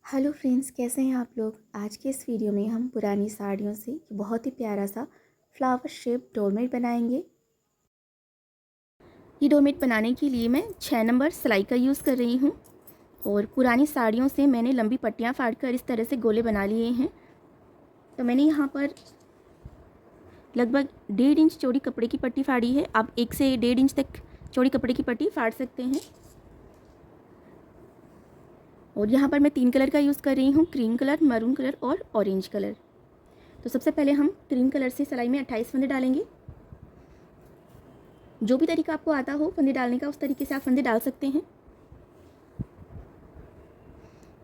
Hello friends, कैसे हैं आप लोग। आज के इस वीडियो में हम पुरानी साड़ियों से बहुत ही प्यारा सा फ्लावर शेप डोरमेट बनाएंगे। ये डोरमेट बनाने के लिए मैं 6 नंबर सिलाई का यूज़ कर रही हूँ और पुरानी साड़ियों से मैंने लंबी पट्टियाँ फाड़कर इस तरह से गोले बना लिए हैं। तो मैंने यहाँ पर लगभग 1.5 इंच चौड़ी कपड़े की पट्टी फाड़ी है। आप 1 से 1.5 इंच तक चौड़ी कपड़े की पट्टी फाड़ सकते हैं। और यहाँ पर मैं 3 कलर का यूज़ कर रही हूँ, क्रीम कलर, मरून कलर और ऑरेंज कलर। तो सबसे पहले हम क्रीम कलर से सिलाई में 28 फंदे डालेंगे। जो भी तरीका आपको आता हो फंदे डालने का, उस तरीके से आप फंदे डाल सकते हैं।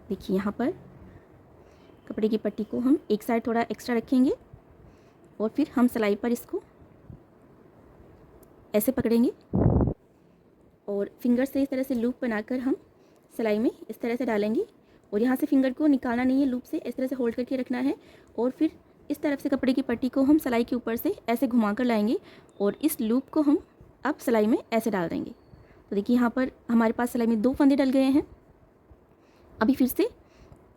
देखिए यहाँ पर कपड़े की पट्टी को हम एक साइड थोड़ा एक्स्ट्रा रखेंगे और फिर हम सिलाई पर इसको ऐसे पकड़ेंगे और फिंगर से इस तरह से लूप बनाकर हम सिलाई में इस तरह से डालेंगे। और यहाँ से फिंगर को निकालना नहीं है, लूप से इस तरह से होल्ड करके रखना है। और फिर इस तरफ से कपड़े की पट्टी को हम सिलाई के ऊपर से ऐसे घुमा कर लाएंगे और इस लूप को हम अब सिलाई में ऐसे डाल देंगे। तो देखिए यहाँ पर हमारे पास सिलाई में 2 फंदे डल गए हैं। अभी फिर से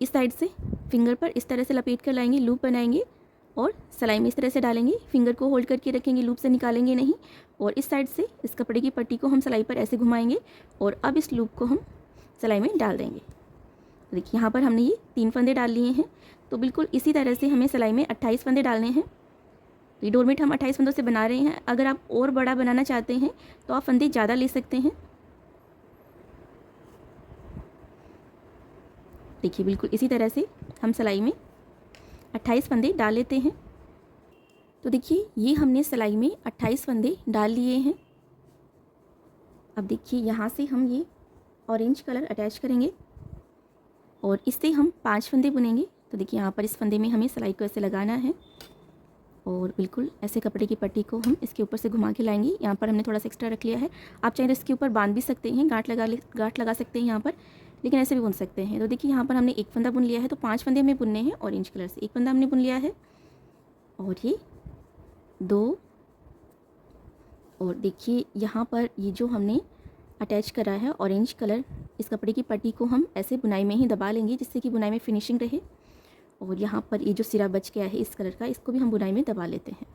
इस साइड से फिंगर पर इस तरह से लपेट कर लाएंगे, लूप बनाएंगे और सिलाई में इस तरह से डालेंगे। फिंगर को होल्ड करके रखेंगे, लूप से निकालेंगे नहीं। और इस साइड से इस कपड़े की पट्टी को हम सिलाई पर ऐसे घुमाएंगे और अब इस लूप को हम सिलाई में डाल देंगे। तो देखिए यहाँ पर हमने ये 3 फंदे डाल लिए हैं। तो बिल्कुल इसी तरह से हमें सिलाई में 28 फंदे डालने हैं। ये डोरमेट हम 28 फंदों से बना रहे हैं। अगर आप और बड़ा बनाना चाहते हैं तो आप फंदे ज़्यादा ले सकते हैं। देखिए बिल्कुल इसी तरह से हम सिलाई में 28 फंदे डाल लेते हैं। तो देखिए ये हमने सिलाई में 28 फंदे डाल लिए हैं। अब देखिए यहाँ से हम ये ऑरेंज कलर अटैच करेंगे और इससे हम 5 फंदे बुनेंगे। तो देखिए यहाँ पर इस फंदे में हमें सिलाई को ऐसे लगाना है और बिल्कुल ऐसे कपड़े की पट्टी को हम इसके ऊपर से घुमा के लाएंगे। यहाँ पर हमने थोड़ा सा एक्स्ट्रा रख लिया है, आप चाहे तो इसके ऊपर बांध भी सकते हैं, गांठ लगा सकते हैं यहाँ पर, लेकिन ऐसे भी बुन सकते हैं। तो देखिए यहाँ पर हमने 1 फंदा बुन लिया है। तो 5 फंदे हमें बुनने हैं ऑरेंज कलर से। 1 फंदा हमने बुन लिया है और ये 2। और देखिए यहाँ पर ये जो हमने अटैच करा है ऑरेंज कलर, इस कपड़े की पट्टी को हम ऐसे बुनाई में ही दबा लेंगे जिससे कि बुनाई में फिनिशिंग रहे। और यहाँ पर ये जो सिरा बच गया है इस कलर का, इसको भी हम बुनाई में दबा लेते हैं।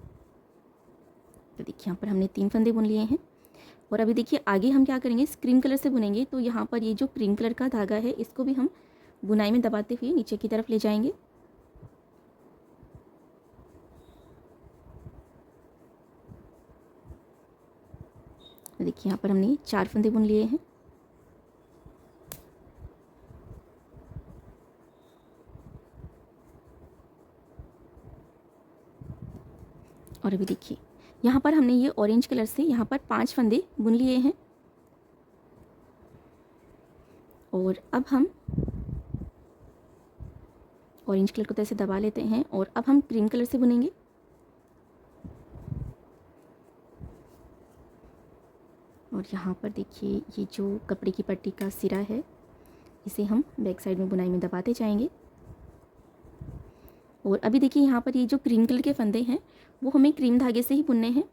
तो देखिए यहाँ पर हमने 3 फंदे बुन लिए हैं। और अभी देखिए आगे हम क्या करेंगे, इस क्रीम कलर से बुनेंगे। तो यहाँ पर ये जो क्रीम कलर का धागा है इसको भी हम बुनाई में दबाते हुए नीचे की तरफ ले जाएंगे। तो देखिए यहाँ पर हमने 4 फंदे बुन लिए हैं। और अभी देखिए यहाँ पर हमने ये ऑरेंज कलर से यहाँ पर 5 फंदे बुन लिए हैं। और अब हम ऑरेंज कलर को तो ऐसे दबा लेते हैं और अब हम क्रीम कलर से बुनेंगे। और यहाँ पर देखिए ये जो कपड़े की पट्टी का सिरा है इसे हम बैक साइड में बुनाई में दबाते जाएंगे। और अभी देखिए यहाँ पर ये जो क्रीम कलर के फंदे हैं वो हमें क्रीम धागे से ही बुनने हैं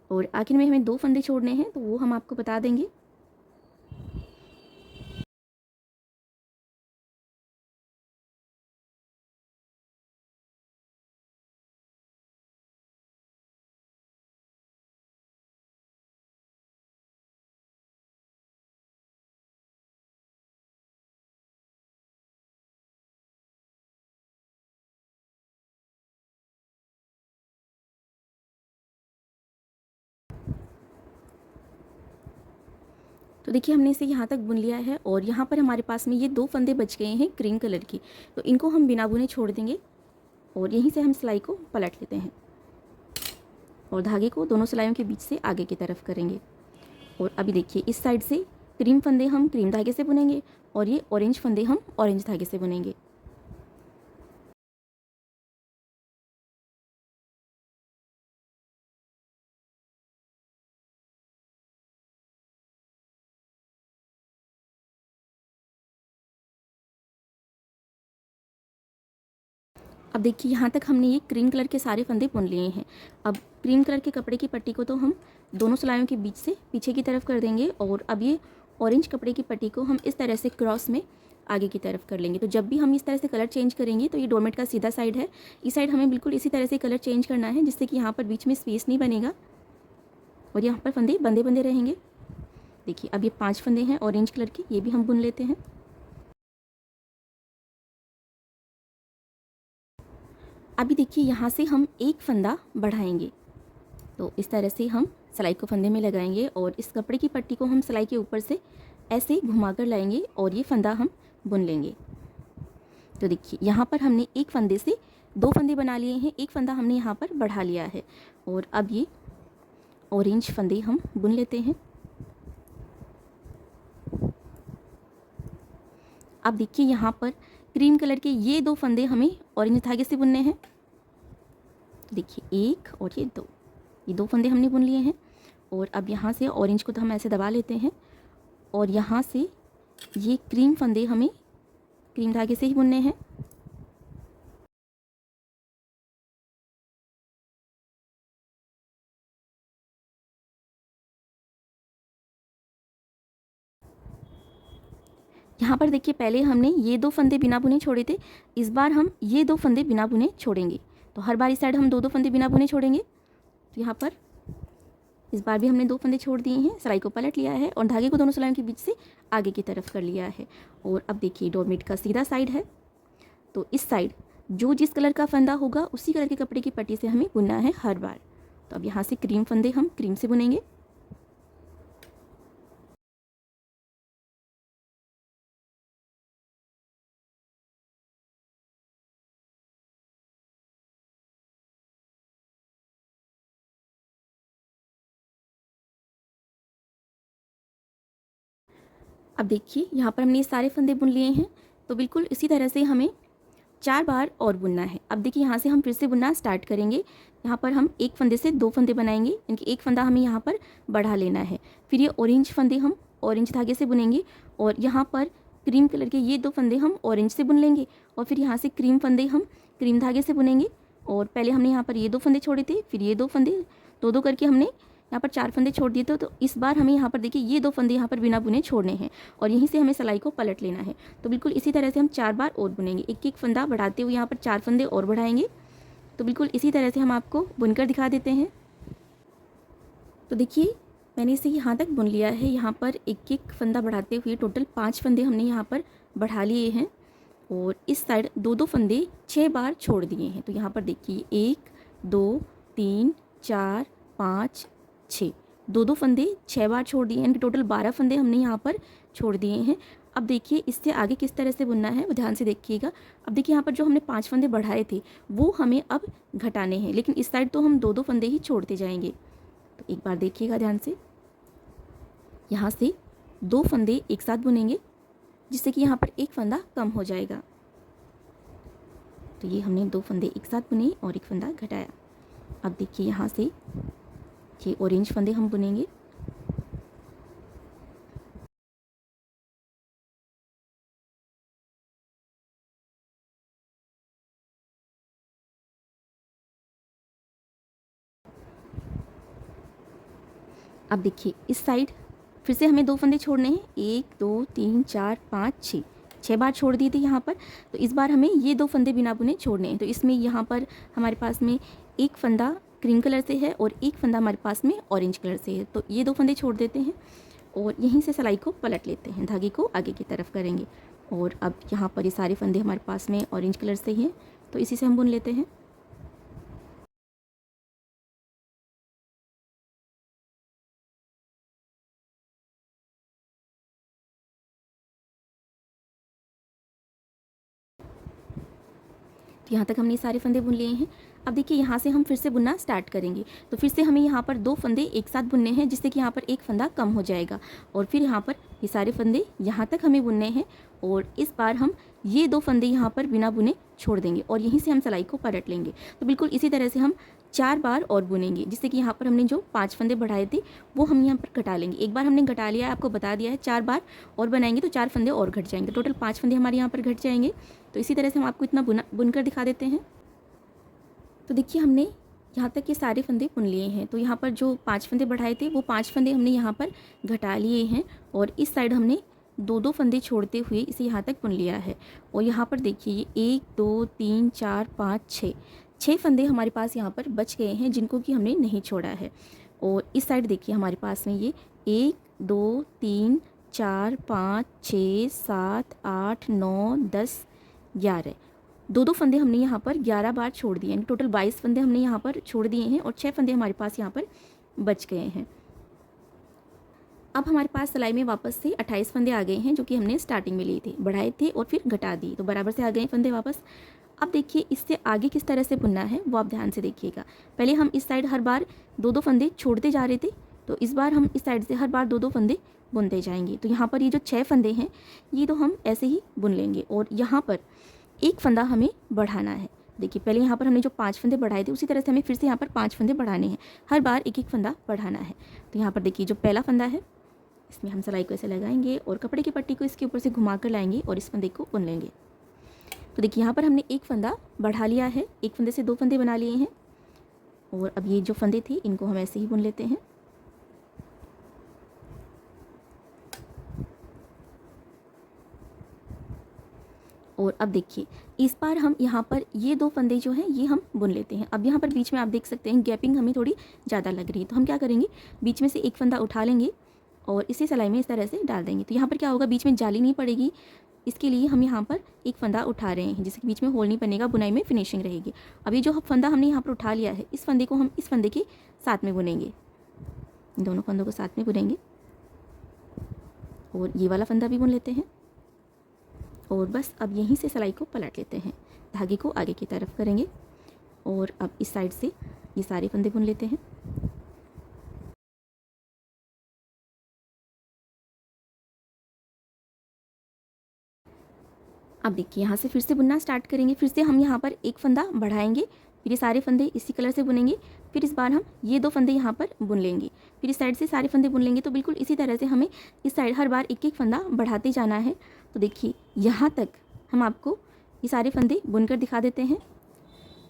और आखिर में हमें 2 फंदे छोड़ने हैं, तो वो हम आपको बता देंगे। तो देखिए हमने इसे यहाँ तक बुन लिया है और यहाँ पर हमारे पास में ये 2 फंदे बच गए हैं क्रीम कलर की। तो इनको हम बिना बुने छोड़ देंगे और यहीं से हम सिलाई को पलट लेते हैं और धागे को दोनों सिलाइयों के बीच से आगे की तरफ करेंगे। और अभी देखिए इस साइड से क्रीम फंदे हम क्रीम धागे से बुनेंगे और ये ऑरेंज फंदे हम ऑरेंज धागे से बुनेंगे। अब देखिए यहाँ तक हमने ये क्रीम कलर के सारे फंदे बुन लिए हैं। अब क्रीम कलर के कपड़े की पट्टी को तो हम दोनों सिलाइयों के बीच से पीछे की तरफ कर देंगे और अब ये ऑरेंज कपड़े की पट्टी को हम इस तरह से क्रॉस में आगे की तरफ कर लेंगे। तो जब भी हम इस तरह से कलर चेंज करेंगे तो ये डोरमेट का सीधा साइड है, इस साइड हमें बिल्कुल इसी तरह से कलर चेंज करना है जिससे कि यहाँ पर बीच में स्पेस नहीं बनेगा और यहाँ पर फंदे बंदे बंदे रहेंगे। देखिए अब ये 5 फंदे हैं ऑरेंज कलर के, ये भी हम बुन लेते हैं। अभी देखिए यहाँ से हम एक फंदा बढ़ाएंगे, तो इस तरह से हम सिलाई को फंदे में लगाएंगे और इस कपड़े की पट्टी को हम सिलाई के ऊपर से ऐसे घुमा कर लाएंगे और ये फंदा हम बुन लेंगे। तो देखिए यहाँ पर हमने एक फंदे से 2 फंदे बना लिए हैं, एक फंदा हमने यहाँ पर बढ़ा लिया है और अब ये ऑरेंज फंदे हम बुन लेते हैं। अब देखिए यहाँ पर क्रीम कलर के ये 2 फंदे हमें ऑरेंज धागे से बुनने हैं। देखिए 1 और ये 2, ये 2 फंदे हमने बुन लिए हैं और अब यहाँ से ऑरेंज को तो हम ऐसे दबा लेते हैं और यहाँ से ये क्रीम फंदे हमें क्रीम धागे से ही बुनने हैं। यहाँ पर देखिए पहले हमने ये 2 फंदे बिना बुने छोड़े थे, इस बार हम ये 2 फंदे बिना बुने छोड़ेंगे। तो हर बार इस साइड हम 2-2 फंदे बिना बुने छोड़ेंगे। तो यहाँ पर इस बार भी हमने 2 फंदे छोड़ दिए हैं, सिलाई को पलट लिया है और धागे को दोनों सिलाइयों के बीच से आगे की तरफ कर लिया है। और अब देखिए डोरमेट का सीधा साइड है, तो इस साइड जो जिस कलर का फंदा होगा उसी कलर के कपड़े की पट्टी से हमें बुनना है हर बार। तो अब यहाँ से क्रीम फंदे हम क्रीम से बुनेंगे। अब देखिए यहाँ पर हमने ये सारे फंदे बुन लिए हैं, तो बिल्कुल इसी तरह से हमें 4 बार और बुनना है। अब देखिए यहाँ से हम फिर से बुनना स्टार्ट करेंगे। यहाँ पर हम एक फंदे से 2 फंदे बनाएंगे, यानी एक फंदा हमें यहाँ पर बढ़ा लेना है। फिर ये ऑरेंज फंदे हम ऑरेंज धागे से बुनेंगे और यहाँ पर क्रीम कलर के ये 2 फंदे हम ऑरेंज से बुन लेंगे और फिर यहाँ से क्रीम फंदे हम क्रीम धागे से बुनेंगे। और पहले हमने यहाँ पर ये 2 फंदे छोड़े थे, फिर ये 2 फंदे, 2-2 करके हमने यहाँ पर 4 फंदे छोड़ दिए थे। तो इस बार हमें यहाँ पर देखिए ये 2 फंदे यहाँ पर बिना बुने छोड़ने हैं और यहीं से हमें सिलाई को पलट लेना है। तो बिल्कुल इसी तरह से हम 4 बार और बुनेंगे, एक एक फंदा बढ़ाते हुए यहाँ पर 4 फंदे और बढ़ाएंगे। तो बिल्कुल इसी तरह से हम आपको बुनकर दिखा देते हैं। तो देखिए मैंने इसे यहाँ तक बुन लिया है, यहाँ पर एक एक फंदा बढ़ाते हुए टोटल 5 फंदे हमने यहाँ पर बढ़ा लिए हैं और इस साइड 2-2 फंदे 6 बार छोड़ दिए हैं। तो यहाँ पर देखिए 1 2 3 4 5 6, 2-2 फंदे 6 बार छोड़ दिए हैं, यानी टोटल 12 फंदे हमने यहाँ पर छोड़ दिए हैं। अब देखिए इससे आगे किस तरह से बुनना है वो ध्यान से देखिएगा। अब देखिए यहाँ पर जो हमने 5 फंदे बढ़ाए थे वो हमें अब घटाने हैं, लेकिन इस साइड तो हम 2-2 फंदे ही छोड़ते जाएंगे। तो एक बार देखिएगा ध्यान से, यहाँ से 2 फंदे एक साथ बुनेंगे जिससे कि यहाँ पर एक फंदा कम हो जाएगा। तो ये हमने 2 फंदे एक साथ बुने और एक फंदा घटाया। अब देखिए यहाँ से ये ऑरेंज फंदे हम बुनेंगे। अब देखिए इस साइड फिर से हमें 2 फंदे छोड़ने हैं, 1 2 3 4 5 6 बार छोड़ दिए थे यहाँ पर। तो इस बार हमें ये 2 फंदे बिना बुने छोड़ने हैं। तो इसमें यहाँ पर हमारे पास में एक फंदा क्रीम कलर से है और एक फंदा हमारे पास में ऑरेंज कलर से है। तो ये 2 फंदे छोड़ देते हैं और यहीं से सिलाई को पलट लेते हैं, धागे को आगे की तरफ करेंगे। और अब यहाँ पर ये सारे फंदे हमारे पास में ऑरेंज कलर से ही हैं, तो इसी से हम बुन लेते हैं। तो यहाँ तक हमने सारे फंदे बुन लिए हैं। अब देखिए यहाँ से हम फिर से बुनना स्टार्ट करेंगे। तो फिर से हमें यहाँ पर 2 फंदे एक साथ बुनने हैं जिससे कि यहाँ पर एक फंदा कम हो जाएगा और फिर यहाँ पर ये सारे फंदे यहाँ तक हमें बुनने हैं और इस बार हम ये 2 फंदे यहाँ पर बिना बुने छोड़ देंगे और यहीं से हम सिलाई को पलट लेंगे। तो बिल्कुल इसी तरह से हम 4 बार और बुनेंगे जिससे कि यहाँ पर हमने जो 5 फंदे बढ़ाए थे वो हम यहाँ पर घटा लेंगे। एक बार हमने घटा लिया है, आपको बता दिया है, 4 बार और बनाएंगे तो 4 फंदे और घट जाएंगे, टोटल 5 फंदे हमारे यहाँ पर घट जाएंगे। तो इसी तरह से हम आपको इतना बुनकर दिखा देते हैं। तो देखिए हमने यहाँ तक ये सारे फंदे बुन लिए हैं। तो यहाँ पर जो 5 फंदे बढ़ाए थे वो 5 फंदे हमने यहाँ पर घटा लिए हैं और इस साइड हमने दो दो फंदे छोड़ते हुए इसे यहाँ तक बुन लिया है। और यहाँ पर देखिए ये 1 2 3 4 5 6 फंदे हमारे पास यहाँ पर बच गए हैं जिनको कि हमने नहीं छोड़ा है। और इस साइड देखिए हमारे पास में ये 1 2 3 4 5 6 7 8 9 10 11 दो दो फंदे हमने यहाँ पर 11 बार छोड़ दिए हैं। टोटल 22 फंदे हमने यहाँ पर छोड़ दिए हैं और 6 फंदे हमारे पास यहाँ पर बच गए हैं। अब हमारे पास सिलाई में वापस से 28 फंदे आ गए हैं जो कि हमने स्टार्टिंग में लिए थे, बढ़ाए थे और फिर घटा दिए, तो बराबर से आ गए फंदे वापस। अब देखिए इससे आगे किस तरह से बुनना है वो आप ध्यान से देखिएगा। पहले हम इस साइड हर बार दो दो फंदे छोड़ते जा रहे थे, तो इस बार हम इस साइड से हर बार दो दो फंदे बुनते जाएंगे। तो यहाँ पर ये जो 6 फंदे हैं ये तो हम ऐसे ही बुन लेंगे और यहाँ पर एक फंदा हमें बढ़ाना है। देखिए पहले यहाँ पर हमने जो 5 फंदे बढ़ाए थे उसी तरह से हमें फिर से यहाँ पर 5 फंदे बढ़ाने हैं, हर बार एक एक फंदा बढ़ाना है। तो यहाँ पर देखिए जो पहला फंदा है इसमें हम सिलाई को ऐसे लगाएंगे और कपड़े की पट्टी को इसके ऊपर से घुमा कर लाएंगे और इस फंदे को बुन लेंगे। तो देखिए यहाँ पर हमने एक फंदा बढ़ा लिया है, एक फंदे से 2 फंदे बना लिए हैं और अब ये जो फंदे थे इनको हम ऐसे ही बुन लेते हैं। और अब देखिए इस बार हम यहाँ पर ये 2 फंदे जो हैं ये हम बुन लेते हैं। अब यहाँ पर बीच में आप देख सकते हैं गैपिंग हमें थोड़ी ज़्यादा लग रही है, तो हम क्या करेंगे बीच में से एक फंदा उठा लेंगे और इसे सिलाई में इस तरह से डाल देंगे। तो यहाँ पर क्या होगा, बीच में जाली नहीं पड़ेगी, इसके लिए हम यहाँ पर एक फंदा उठा रहे हैं जिसके बीच में होल नहीं बनेगा, बुनाई में फिनिशिंग रहेगी। अब ये जो फंदा हमने यहाँ पर उठा लिया है इस फंदे को हम इस फंदे के साथ में बुनेंगे, दोनों फंदों को साथ में बुनेंगे और ये वाला फंदा भी बुन लेते हैं। और बस अब यहीं से सिलाई को पलट लेते हैं, धागे को आगे की तरफ करेंगे और अब इस साइड से ये सारे फंदे बुन लेते हैं। अब देखिए यहाँ से फिर से बुनना स्टार्ट करेंगे। फिर से हम यहाँ पर एक फंदा बढ़ाएंगे, फिर ये सारे फंदे इसी कलर से बुनेंगे, फिर इस बार हम ये 2 फंदे यहाँ पर बुन लेंगे, फिर इस साइड से सारे फंदे बुन लेंगे। तो बिल्कुल इसी तरह से हमें इस साइड हर बार एक एक फंदा बढ़ाते जाना है। तो देखिए यहाँ तक हम आपको ये सारे फंदे बुनकर दिखा देते हैं।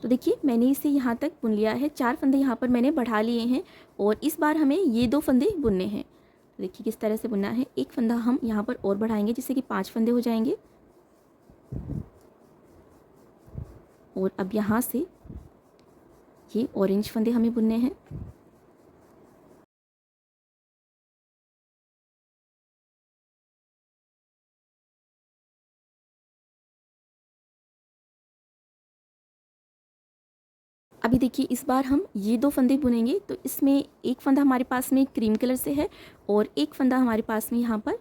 तो देखिए मैंने इसे यहाँ तक बुन लिया है, 4 फंदे यहाँ पर मैंने बढ़ा लिए हैं और इस बार हमें ये 2 फंदे बुनने हैं। तो देखिए किस तरह से बुनना है, एक फंदा हम यहाँ पर और बढ़ाएंगे जिससे कि 5 फंदे हो जाएंगे और अब यहाँ से ये ऑरेंज फंदे हमें बुनने हैं। अभी देखिए इस बार हम ये 2 फंदे बुनेंगे, तो इसमें एक फंदा हमारे पास में क्रीम कलर से है और एक फंदा हमारे पास में यहाँ पर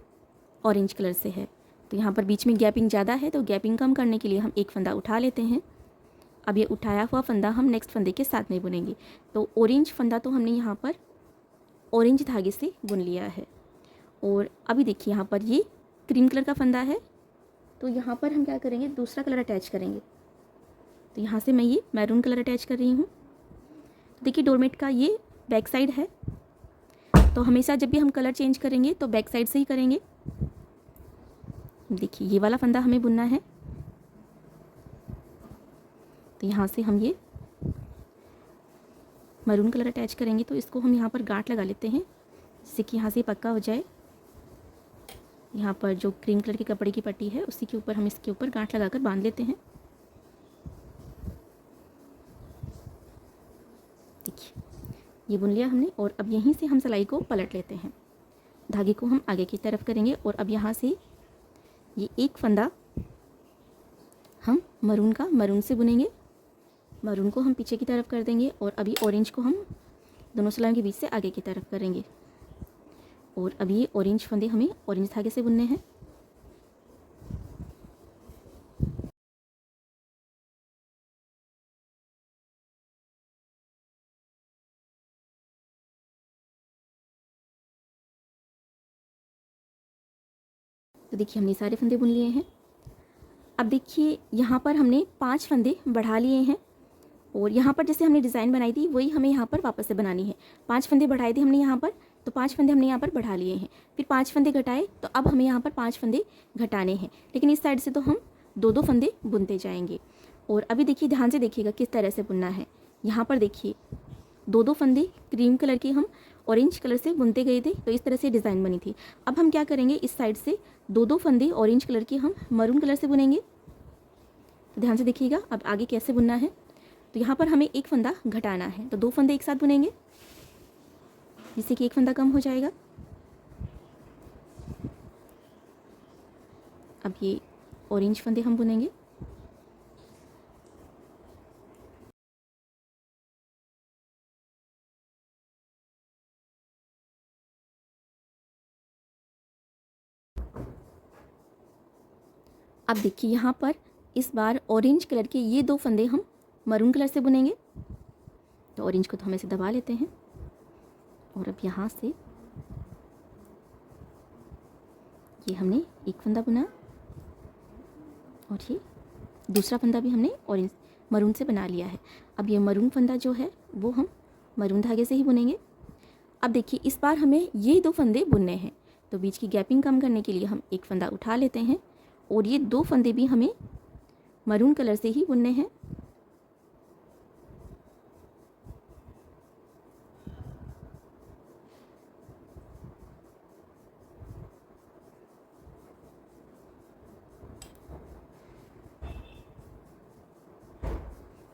ऑरेंज कलर से है। तो यहाँ पर बीच में गैपिंग ज़्यादा है, तो गैपिंग कम करने के लिए हम एक फंदा उठा लेते हैं। अब ये उठाया हुआ फंदा हम नेक्स्ट फंदे के साथ में बुनेंगे। तो ऑरेंज फंदा तो हमने यहाँ पर ऑरेंज धागे से बुन लिया है और अभी देखिए यहाँ पर ये क्रीम कलर का फंदा है, तो यहाँ पर हम क्या करेंगे दूसरा कलर अटैच करेंगे। तो यहाँ से मैं ये मैरून कलर अटैच कर रही हूँ। तो देखिए डोरमेट का ये बैक साइड है, तो हमेशा जब भी हम कलर चेंज करेंगे तो बैक साइड से ही करेंगे। देखिए ये वाला फंदा हमें बुनना है, तो यहाँ से हम ये मैरून कलर अटैच करेंगे। तो इसको हम यहाँ पर गांठ लगा लेते हैं जिससे कि यहाँ से पक्का हो जाए। यहाँ पर जो क्रीम कलर के कपड़े की पट्टी है उसी के ऊपर हम इसके ऊपर गांठ लगाकर बांध लेते हैं। देखिए ये बुन लिया हमने और अब यहीं से हम सिलाई को पलट लेते हैं, धागे को हम आगे की तरफ करेंगे और अब यहाँ से ये एक फंदा हम मरून से बुनेंगे, मरून को हम पीछे की तरफ कर देंगे और अभी ऑरेंज को हम दोनों सिलाइयों के बीच से आगे की तरफ करेंगे और अभी ये ऑरेंज फंदे हमें ऑरेंज धागे से बुनने हैं। तो देखिए हमने सारे फंदे बुन लिए हैं। अब देखिए यहाँ पर हमने 5 फंदे बढ़ा लिए हैं और यहाँ पर जैसे हमने डिज़ाइन बनाई थी वही हमें यहाँ पर वापस से बनानी है। 5 फंदे बढ़ाए थे हमने यहाँ पर, तो 5 फंदे हमने यहाँ पर बढ़ा लिए हैं, फिर 5 फंदे घटाए, तो अब हमें यहाँ पर 5 फंदे घटाने हैं, लेकिन इस साइड से तो हम 2-2 फंदे बुनते जाएंगे। और अभी देखिए ध्यान से देखिएगा किस तरह से बुनना है। यहाँ पर देखिए 2-2 फंदे क्रीम कलर के हम ऑरेंज कलर से बुनते गए थे, तो इस तरह से डिज़ाइन बनी थी। अब हम क्या करेंगे, इस साइड से दो दो फंदे ऑरेंज कलर के हम मरून कलर से बुनेंगे। तो ध्यान से देखिएगा अब आगे कैसे बुनना है। तो यहाँ पर हमें एक फंदा घटाना है, तो दो फंदे एक साथ बुनेंगे जिससे कि एक फंदा कम हो जाएगा। अब ये ऑरेंज फंदे हम बुनेंगे। अब देखिए यहाँ पर इस बार ऑरेंज कलर के ये दो फंदे हम मरून कलर से बुनेंगे। तो ऑरेंज को तो हम ऐसे दबा लेते हैं और अब यहाँ से ये हमने एक फंदा बुना और ये दूसरा फंदा भी हमने ऑरेंज मरून से बना लिया है। अब ये मरून फंदा जो है वो हम मरून धागे से ही बुनेंगे। अब देखिए इस बार हमें ये दो फंदे बुनने हैं, तो बीच की गैपिंग कम करने के लिए हम एक फंदा उठा लेते हैं और ये दो फंदे भी हमें मरून कलर से ही बुनने हैं।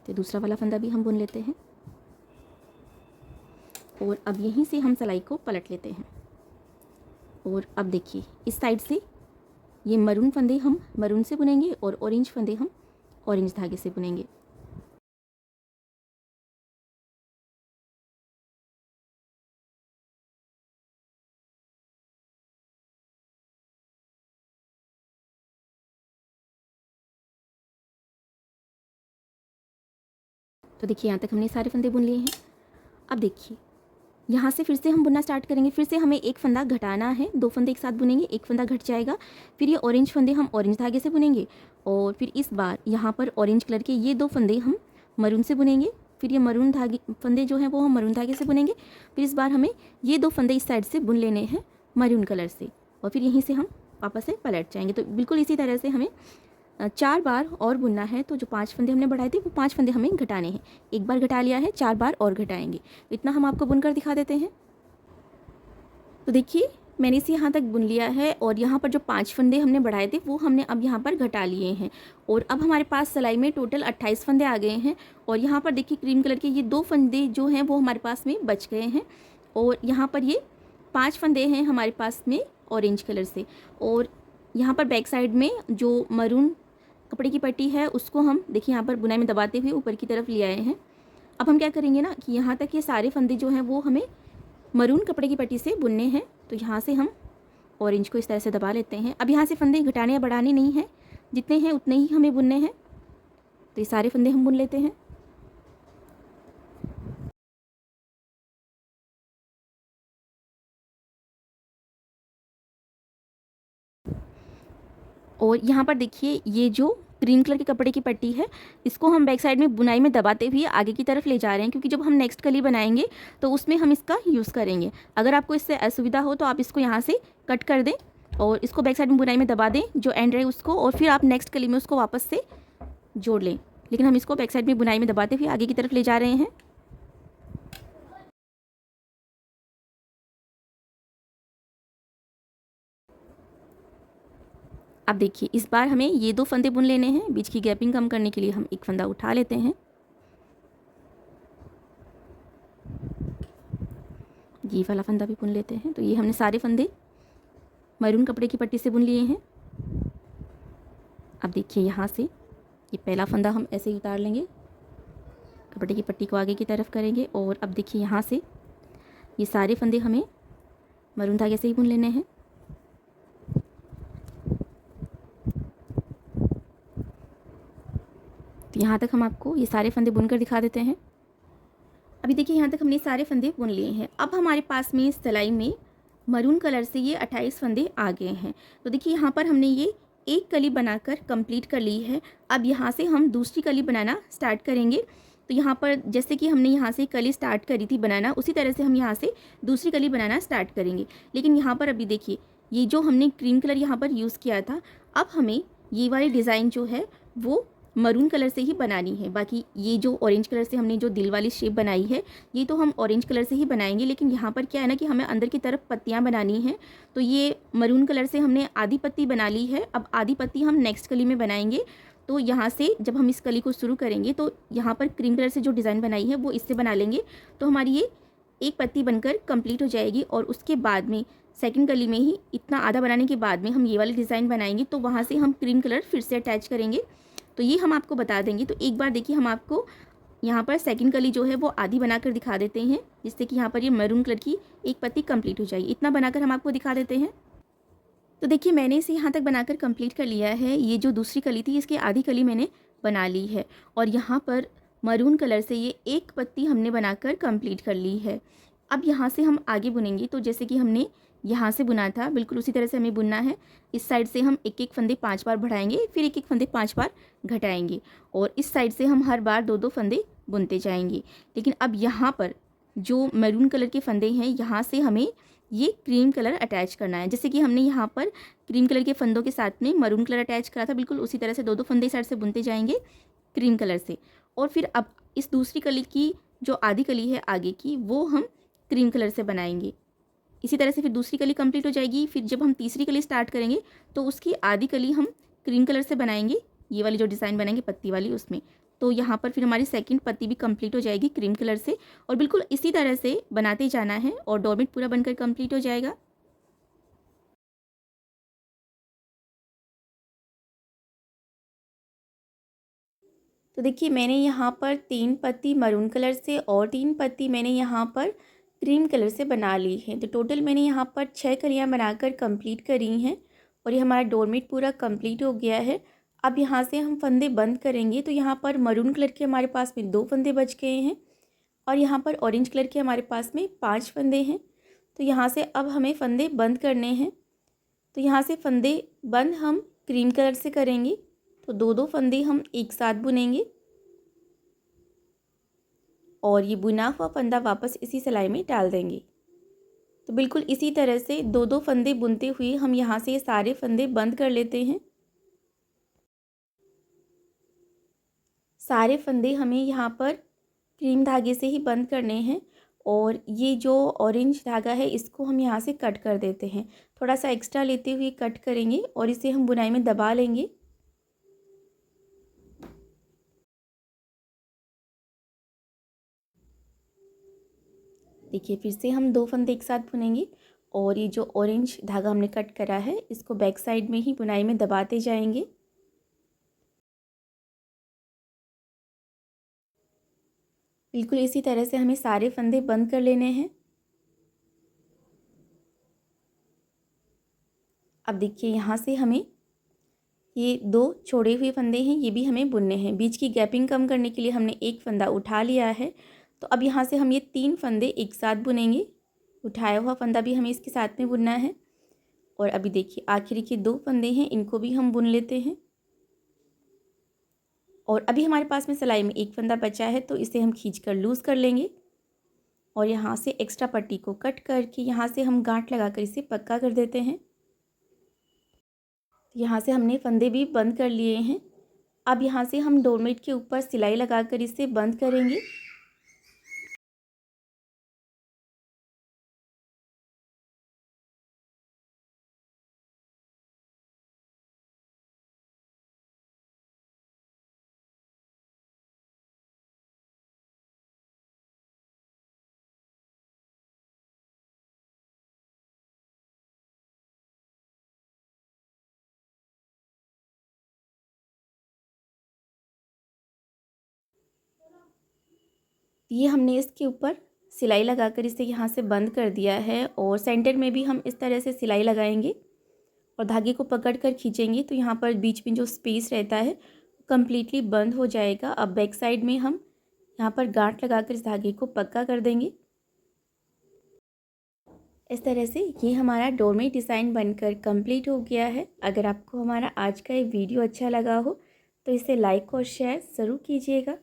तो दूसरा वाला फंदा भी हम बुन लेते हैं और अब यहीं से हम सिलाई को पलट लेते हैं। और अब देखिए इस साइड से ये मरून फंदे हम मरून से बुनेंगे और ऑरेंज फंदे हम ऑरेंज धागे से बुनेंगे। तो देखिए यहाँ तक हमने सारे फंदे बुन लिए हैं। अब देखिए यहाँ से फिर से हम बुनना स्टार्ट करेंगे। फिर से हमें एक फंदा घटाना है, दो फंदे एक साथ बुनेंगे, एक फंदा घट जाएगा। फिर ये ऑरेंज फंदे हम ऑरेंज धागे से बुनेंगे और फिर इस बार यहाँ पर ऑरेंज कलर के ये दो फंदे हम मरून से बुनेंगे। फिर ये मरून धागे फंदे जो हैं वो हम मरून धागे से बुनेंगे। फिर इस बार हमें ये दो फंदे इस साइड से बुन लेने हैं मरून कलर से और फिर यहीं से हम वापस से पलट जाएंगे। तो बिल्कुल इसी तरह से हमें 4 बार और बुनना है। तो जो 5 फंदे हमने बढ़ाए थे वो 5 फंदे हमें घटाने हैं। एक बार घटा लिया है, 4 बार और घटाएंगे। इतना हम आपको बुनकर दिखा देते हैं। तो देखिए मैंने इसे यहाँ तक बुन लिया है और यहाँ पर जो 5 फंदे हमने बढ़ाए थे वो हमने अब यहाँ पर घटा लिए हैं और अब हमारे पास सिलाई में टोटल 28 फंदे आ गए हैं। और यहाँ पर देखिए क्रीम कलर के ये 2 फंदे जो हैं वो हमारे पास में बच गए हैं और यहाँ पर ये 5 फंदे हैं हमारे पास में ऑरेंज कलर से। और यहाँ पर बैक साइड में जो मरून कपड़े की पट्टी है उसको हम देखिए यहाँ पर बुनाई में दबाते हुए ऊपर की तरफ ले आए हैं। अब हम क्या करेंगे ना कि यहाँ तक ये सारे फंदे जो हैं वो हमें मरून कपड़े की पट्टी से बुनने हैं। तो यहाँ से हम ऑरेंज को इस तरह से दबा लेते हैं। अब यहाँ से फंदे घटाने या बढ़ाने नहीं हैं, जितने हैं उतने ही हमें बुनने हैं। तो ये सारे फंदे हम बुन लेते हैं। और यहाँ पर देखिए ये जो ग्रीन कलर के कपड़े की पट्टी है इसको हम बैक साइड में बुनाई में दबाते हुए आगे की तरफ ले जा रहे हैं, क्योंकि जब हम नेक्स्ट कली बनाएंगे तो उसमें हम इसका यूज़ करेंगे। अगर आपको इससे असुविधा हो तो आप इसको यहाँ से कट कर दें और इसको बैक साइड में बुनाई में दबा दें जो एंड है उसको, और फिर आप नेक्स्ट कली में उसको वापस से जोड़ लें। लेकिन हम इसको बैक साइड में बुनाई में दबाते हुए आगे की तरफ ले जा रहे हैं। अब देखिए इस बार हमें ये 2 फंदे बुन लेने हैं। बीच की गैपिंग कम करने के लिए हम एक फंदा उठा लेते हैं। ये वाला फंदा भी बुन लेते हैं। तो ये हमने सारे फंदे मरून कपड़े की पट्टी से बुन लिए हैं। अब देखिए यहाँ से ये पहला फंदा हम ऐसे ही उतार लेंगे, कपड़े की पट्टी को आगे की तरफ करेंगे और अब देखिए यहाँ से ये सारे फंदे हमें मरून धागे से ही बुन लेने हैं। तो यहाँ तक हम आपको ये सारे फंदे बुनकर दिखा देते हैं। अभी देखिए यहाँ तक हमने सारे फंदे बुन लिए हैं। अब हमारे पास में सिलाई में मरून कलर से ये 28 फंदे आ गए हैं। तो देखिए यहाँ पर हमने ये एक कली बनाकर कंप्लीट कर ली है। अब यहाँ से हम दूसरी कली बनाना स्टार्ट करेंगे। तो यहाँ पर जैसे कि हमने यहाँ से कली स्टार्ट करी थी बनाना, उसी तरह से हम यहाँ से दूसरी कली बनाना स्टार्ट करेंगे। लेकिन यहाँ पर अभी देखिए ये जो हमने क्रीम कलर यहाँ पर यूज़ किया था, अब हमें ये वाली डिज़ाइन जो है वो मरून कलर से ही बनानी है। बाकी ये जो ऑरेंज कलर से हमने जो दिल वाली शेप बनाई है ये तो हम ऑरेंज कलर से ही बनाएंगे, लेकिन यहाँ पर क्या है ना कि हमें अंदर की तरफ पत्तियाँ बनानी हैं। तो ये मरून कलर से हमने आधी पत्ती बना ली है, अब आधी पत्ती हम नेक्स्ट कली में बनाएंगे। तो यहाँ से जब हम इस कली को शुरू करेंगे तो यहाँ पर क्रीम कलर से जो डिज़ाइन बनाई है वो इससे बना लेंगे, तो हमारी ये एक पत्ती बनकर कंप्लीट हो जाएगी। और उसके बाद में सेकंड कली में ही इतना आधा बनाने के बाद में हम ये वाली डिज़ाइन बनाएंगे, तो वहाँ से हम क्रीम कलर फिर से अटैच करेंगे। तो ये हम आपको बता देंगे। तो एक बार देखिए हम आपको यहाँ पर सेकंड कली जो है वो आधी बनाकर दिखा देते हैं, जिससे कि यहाँ पर ये मैरून कलर की एक पत्ती कंप्लीट हो जाएगी। इतना बनाकर हम आपको दिखा देते हैं। तो देखिए मैंने इसे यहाँ तक बनाकर कंप्लीट कर लिया है। ये जो दूसरी कली थी इसकी आधी कली मैंने बना ली है, और यहाँ पर मरून कलर से ये एक पत्ती हमने बनाकर कंप्लीट कर ली है। अब यहाँ से हम आगे बुनेंगे, तो जैसे कि हमने यहाँ से बुना था बिल्कुल उसी तरह से हमें बुनना है। इस साइड से हम एक एक फंदे 5 बार बढ़ाएंगे, फिर एक एक फंदे 5 बार घटाएंगे, और इस साइड से हम हर बार 2-2 फंदे बुनते जाएंगे। लेकिन अब यहाँ पर जो मैरून कलर के फंदे हैं यहाँ से हमें ये क्रीम कलर अटैच करना है। जैसे कि हमने यहाँ पर क्रीम कलर के फंदों के साथ में मरून कलर अटैच करा था, बिल्कुल उसी तरह से 2-2 फंदे इस साइड से बुनते जाएंगे क्रीम कलर से। और फिर अब इस दूसरी कली की जो आधी कली है आगे की वो हम क्रीम कलर से बनाएंगे। इसी तरह से फिर दूसरी कली कंप्लीट हो जाएगी। फिर जब हम तीसरी कली स्टार्ट करेंगे तो उसकी आधी कली हम क्रीम कलर से बनाएंगे, ये वाली जो डिज़ाइन बनाएंगे पत्ती वाली उसमें। तो यहाँ पर फिर हमारी सेकंड पत्ती भी कंप्लीट हो जाएगी क्रीम कलर से, और बिल्कुल इसी तरह से बनाते जाना है और डोरमेट पूरा बनकर कंप्लीट हो जाएगा। तो देखिए मैंने यहाँ पर 3 पत्ती मरून कलर से और 3 पत्ती मैंने यहाँ पर क्रीम कलर से बना ली है। तो टोटल मैंने यहाँ पर 6 कलियाँ बनाकर कंप्लीट करी हैं, और ये हमारा डोरमेट पूरा कंप्लीट हो गया है। अब यहाँ से हम फंदे बंद करेंगे। तो यहाँ पर मरून कलर के हमारे पास में 2 फंदे बच गए हैं, और यहाँ पर ऑरेंज कलर के हमारे पास में 5 फंदे हैं। तो यहाँ से अब हमें फंदे बंद करने हैं। तो यहाँ से फंदे बंद हम क्रीम कलर से करेंगे। तो 2-2 फंदे हम एक साथ बुनेंगे, और ये बुना हुआ फंदा वापस इसी सिलाई में डाल देंगे। तो बिल्कुल इसी तरह से 2-2 फंदे बुनते हुए हम यहाँ से ये सारे फंदे बंद कर लेते हैं। सारे फंदे हमें यहाँ पर क्रीम धागे से ही बंद करने हैं, और ये जो ऑरेंज धागा है इसको हम यहाँ से कट कर देते हैं। थोड़ा सा एक्स्ट्रा लेते हुए कट करेंगे और इसे हम बुनाई में दबा लेंगे। देखिए फिर से हम 2 फंदे एक साथ बुनेंगे, और ये जो ऑरेंज धागा हमने कट करा है इसको बैक साइड में ही बुनाई में दबाते जाएंगे। बिल्कुल इसी तरह से हमें सारे फंदे बंद कर लेने हैं। अब देखिए यहाँ से हमें ये 2 छोड़े हुए फंदे हैं, ये भी हमें बुनने हैं। बीच की गैपिंग कम करने के लिए हमने एक फंदा उठा लिया है। तो अब यहाँ से हम ये 3 फंदे एक साथ बुनेंगे। उठाया हुआ फंदा भी हमें इसके साथ में बुनना है। और अभी देखिए आखिरी के 2 फंदे हैं, इनको भी हम बुन लेते हैं। और अभी हमारे पास में सिलाई में एक फंदा बचा है, तो इसे हम खींचकर लूज़ कर लेंगे, और यहाँ से एक्स्ट्रा पट्टी को कट करके यहाँ से हम गांठ लगाकर इसे पक्का कर देते हैं। यहाँ से हमने फंदे भी बंद कर लिए हैं। अब यहाँ से हम डोरमेट के ऊपर सिलाई लगाकर इसे बंद करेंगे। ये हमने इसके ऊपर सिलाई लगाकर इसे यहाँ से बंद कर दिया है, और सेंटर में भी हम इस तरह से सिलाई लगाएंगे और धागे को पकड़ कर खींचेंगे, तो यहाँ पर बीच में जो स्पेस रहता है कम्प्लीटली बंद हो जाएगा। अब बैक साइड में हम यहाँ पर गांठ लगाकर इस धागे को पक्का कर देंगे। इस तरह से ये हमारा डोरमेट डिज़ाइन बनकर कंप्लीट हो गया है। अगर आपको हमारा आज का ये वीडियो अच्छा लगा हो तो इसे लाइक और शेयर ज़रूर कीजिएगा।